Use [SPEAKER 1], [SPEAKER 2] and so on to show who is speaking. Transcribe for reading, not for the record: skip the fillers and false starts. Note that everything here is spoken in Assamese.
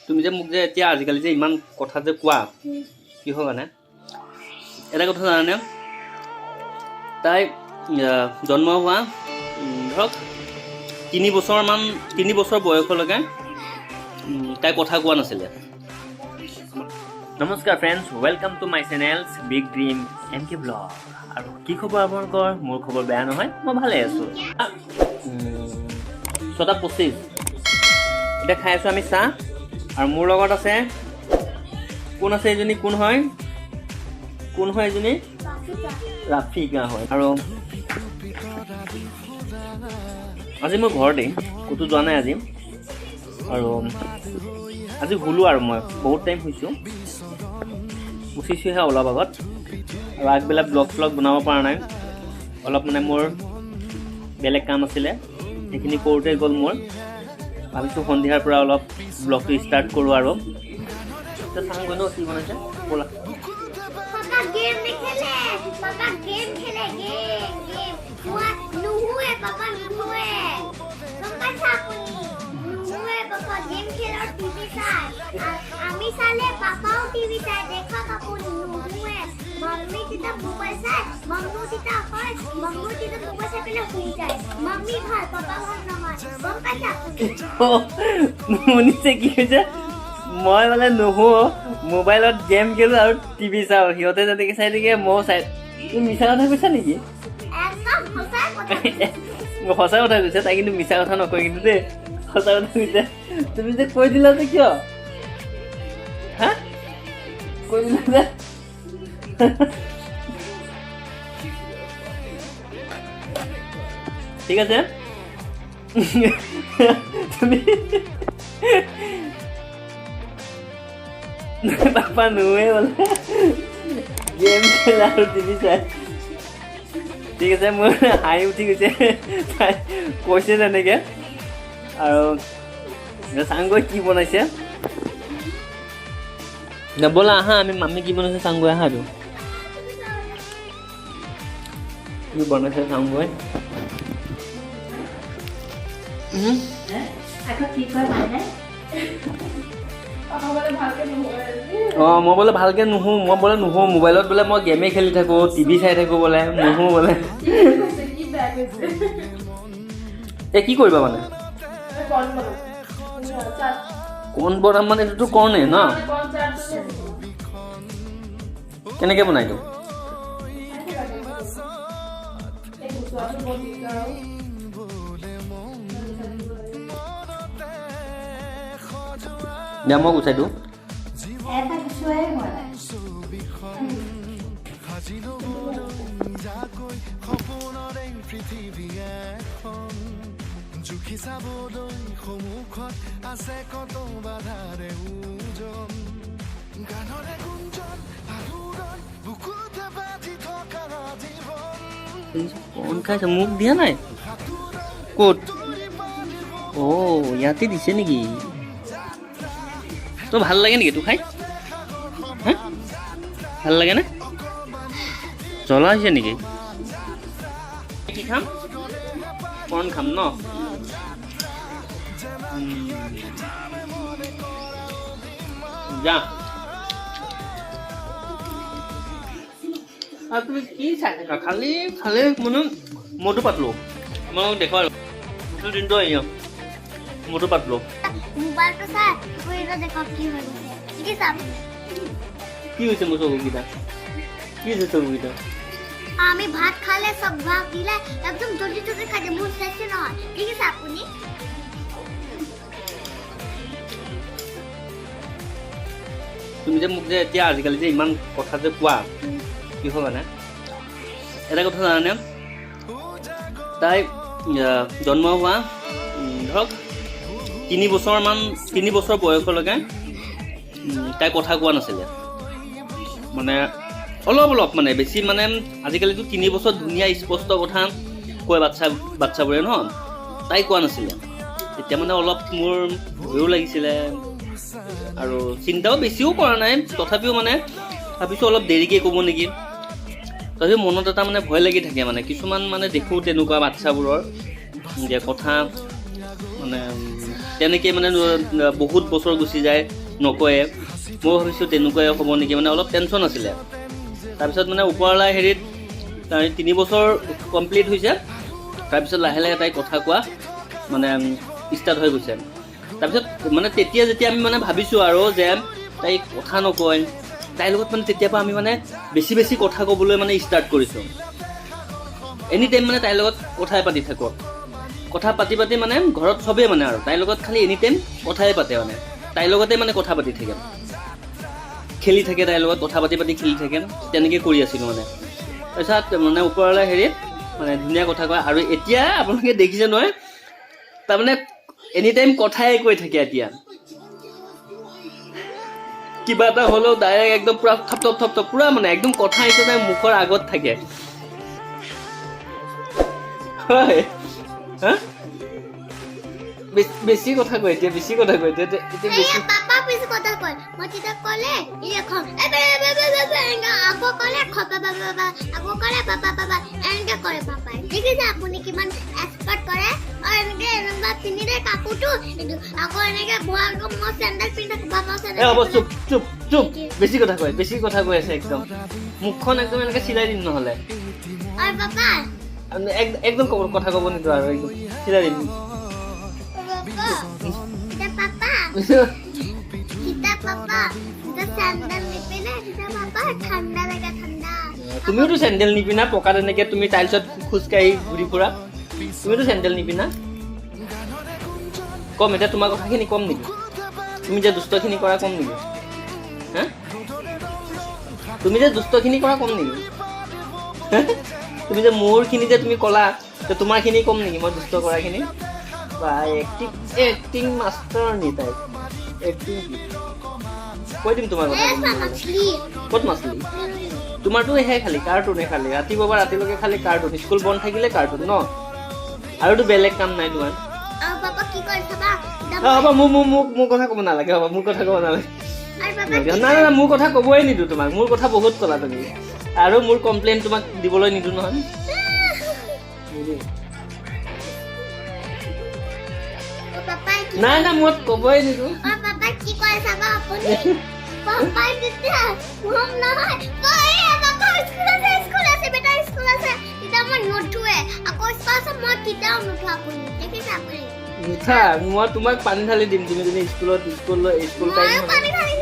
[SPEAKER 1] তুমি যে মোক যে এতিয়া আজিকালি যে ইমান কথা যে কোৱা কিহৰ কাৰণে এটা কথা জানানে তাই জন্ম হোৱা ধৰক 3 বছৰ বয়সলৈকে তাই কথা কোৱা নাছিলে। নমস্কাৰ friends, welcome to my channels big dream MK blog. আৰু কি খবৰ আপোনালোকৰ? মোৰ খবৰ বেয়া নহয়, মই ভালে আছোঁ। 6:25 এতিয়া খাই আছোঁ আমি চাহ। আৰু মোৰ লগত আছে কোন আছে? এজনী কোন হয় এজনী? ৰাফিকা হয়। আৰু আজি মই ঘৰতে, ক'তো যোৱা নাই আজি। আৰু আজি শুলোঁ আৰু মই বহুত টাইম শুইছোঁ, উঠিছোঁহে অলপ আগত। আৰু আগবেলা ব্লগ বনাব পৰা নাই, অলপ মানে মোৰ বেলেগ কাম আছিলে, সেইখিনি কৰোঁতে গ'ল মোৰ। ভাবিছোঁ সন্ধিয়াৰ পৰা অলপ ব্লগটো ষ্টাৰ্ট কৰোঁ। আৰু চাওঁ গৈ ন কি বনাইছে, ব'লা।
[SPEAKER 2] আমি চালে পাপাও টিভি চাই, দেখা কাপুনি নুহুৱে। মম্মি তিতা মোবাইল চাই, মম্মু তিতা হয়, মম্মু তিতা মোবাইল চাই পেলাই শুই যায়। মম্মি ভাল, পাপা ভাল নহয়, গম পাইছা?
[SPEAKER 1] শুনিছে কি হৈছে? মই মানে নুশু, মোবাইলত গেম খেলোঁ আৰু টিভি চাওঁ। সিহঁতে যেনেকৈ চাই থাকে ময়ো চাই। তুমি মিছা কথা কৈছা নেকি?
[SPEAKER 2] একদম সঁচাই কথা।
[SPEAKER 1] সঁচা কথা কৈছে তাই, কিন্তু মিছা কথা নকয় কিন্তু দেই, সঁচা কথা কৈছে। তুমি যে কৈ দিলা যে কিয়? হা কৈ দিলা যে ঠিক আছে। তুমি পাপা নুৱে বোলে গেম খেলা আৰু টিভি চাই। ঠিক আছে, মোৰ হাঁহি উঠি গৈছে তাই কৈছে তেনেকে। আৰু চাংগৈ কি বনাইছে ব'লা আহা, মামী কি বনাইছে চাংগৈ আহা। আৰু কি বনাইছে চাংগৈ। মই বোলে ভালকে নুশু, মোবাইলত বোলে মই গেমে খেলি থাকোঁ, টিভি চাই থাকোঁ, বোলে নুশু বোলে। এই কি কৰিবা মানে? কণ বনাম মানে এইটোতো কৰ্ণে ন? কেনেকে বনাই দিওঁ? দিয়া মই গুচাই দিওঁ। কণ খাইছে, মোক দিয়া নাই। ক'ত? ইয়াতে দিছে নেকি? তোৰ ভাল লাগে নেকি তোৰ খাই? হা ভাল লাগে নে? জ্বলা হৈছে নেকি? কি খাম? কৰ্ণ খাম ন? যা। আৰু তুমি কি চাই থাকা? খালি মানে মটো পাতলো। মই দেখো আৰু দিনটো আহিম মটো পাতলো।
[SPEAKER 2] মোবাইলটো চাই দেখক কি হৈছে। কি চাম?
[SPEAKER 1] কি হৈছে মোৰ চকুকেইটা? কি হৈছে চকুকেইটা?
[SPEAKER 2] আমি ভাত খালে সব ভাত দিলে একদম জলদি খাই দিয়ে, মোৰ চাইছে নহয়। কি কি চাপ আপুনি?
[SPEAKER 1] তুমি যে মোক যে এতিয়া আজিকালি যে ইমান কথা যে কোৱা কিহৰ কাৰণে এটা কথা জানানে? তাই জন্ম হোৱা ধৰক 3 বছৰ বয়সলৈকে তাই কথা কোৱা নাছিলে। মানে অলপ মানে বেছি মানে আজিকালিতো 3 বছৰ ধুনীয়া স্পষ্ট কথা কয় বাচ্চাবোৰে ন, তাই কোৱা নাছিলে। এতিয়া মানে অলপ মোৰ ভয়ো লাগিছিলে আৰু চিন্তাও বেছিও কৰা নাই, তথাপিও মানে ভাবিছোঁ অলপ দেৰিকৈ ক'ব নেকি। তথাপিও মনত এটা মানে ভয় লাগি থাকে। মানে কিছুমান মানে দেখোঁ তেনেকুৱা বাচ্চাবোৰৰ যে কথা মানে তেনেকৈ মানে বহুত বছৰ গুচি যায় নকয়ে। মই ভাবিছোঁ তেনেকুৱাই হ'ব নেকি, মানে অলপ টেনশ্যন আছিলে। তাৰপিছত মানে ওপৰৱালা হেৰিত 3 বছৰ কমপ্লিট হৈছে। তাৰপিছত লাহে লাহে তাই কথা কোৱা মানে ষ্টাৰ্ট হৈ গৈছে। তাৰপিছত মানে তেতিয়া যেতিয়া আমি মানে ভাবিছোঁ আৰু যে তাই কথা নকয়, তাইৰ লগত মানে তেতিয়াৰ পৰা আমি মানে বেছি বেছি কথা ক'বলৈ মানে ষ্টাৰ্ট কৰিছোঁ। এনি টাইম মানে তাইৰ লগত কথাই পাতি থাকোঁ। কথা পাতি পাতি মানে ঘৰত চবেই মানে আৰু তাইৰ লগত খালি এনি টাইম কথাই পাতে, মানে তাইৰ লগতে মানে কথা পাতি থাকে, খেলি থাকে, তাইৰ লগত কথা পাতি পাতি খেলি থাকে। তেনেকৈ কৰি আছিলোঁ মানে। তাৰপিছত মানে ওপৰৱালা হেৰিত মানে ধুনীয়া কথা কয়। আৰু এতিয়া আপোনালোকে দেখিছে নহয়, তাৰমানে এনি টাইম কথাই কৈ থাকে। এতিয়া কিবা এটা হ'লেও ডাইৰেক্ট একদম পুৰা থপ থপ থপ থপ পুৰা মানে একদম কথা হিচাপে মুখৰ আগত থাকে। হয় হা, বেছি কথা কয় এতিয়া, বেছি কথা কয় এতিয়া বেছি।
[SPEAKER 2] পাপা বেছি কথা কয়। মই তেতিয়া ক'লে আকৌ ক'লে আকৌ ক'লে পাপা এনেকে কৰে পাপাই। দেখিছে আপুনি কিমান এক্সপাৰ্ট কৰে। আৰু এনেকে পিন্ধিলে কাপোৰটো আকৌ এনেকে মই চেণ্ডেল পিন্ধি থাকোঁ, পাপা চেণ্ডেল।
[SPEAKER 1] হ'ব, চুপ চুপ চুপ, বেছি কথা কয়, বেছি কথা কৈ আছে একদম। মুখখন একদম এনেকে চিলাই দিম নহ'লে।
[SPEAKER 2] আৰু পাপা
[SPEAKER 1] একদম কথা ক'ব নিদিওঁ আৰু একদম চিলাই দিম। তুমিওতো চেণ্ডেল নিপিন্ধা, পকাত এনেকে তুমি টাইলছত খোজকাঢ়ি ঘূৰি ফুৰা, তুমিতো চেণ্ডেল নিপিন্ধা। কম এতিয়া তোমাৰ কথাখিনি কম নেকি? তুমি যে দুষ্টখিনি কৰা কম নেকি? হা, তুমি যে দুষ্টখিনি কৰা কম নেকি? তুমি যে মোৰখিনি যে তুমি ক'লা, তোমাৰখিনি কম নেকি মই দুষ্ট কৰাখিনি? বা এক্টিং মাষ্টাৰ নি তাই, এক্টিং কৈ দিম তোমাৰ কথা। ক'ত মাছলি? তোমাৰতো হে খালি কাৰ্টুনে, খালি ৰাতিপুৱাৰ পৰা ৰাতিলৈকে খালি কাৰ্টুন। স্কুল বন্ধ থাকিলে কাৰ্টুন ন, আৰুতো বেলেগ কাম নাই তোমাৰ। হ'ব, মোৰ কথা ক'ব নালাগে। হ'ব, মোৰ কথা ক'ব নালাগে। নাই নাই, মোৰ কথা ক'বই নিদিওঁ তোমাক। মোৰ কথা বহুত ক'লা তুমি, আৰু মোৰ কমপ্লেইন তোমাক দিবলৈ নিদিওঁ নহয়। নাই নাই, মই ক'বই নিদিওঁ। মিঠা, মই তোমাক পানী ঢালি দিম। তুমি যদি স্কুল টাইম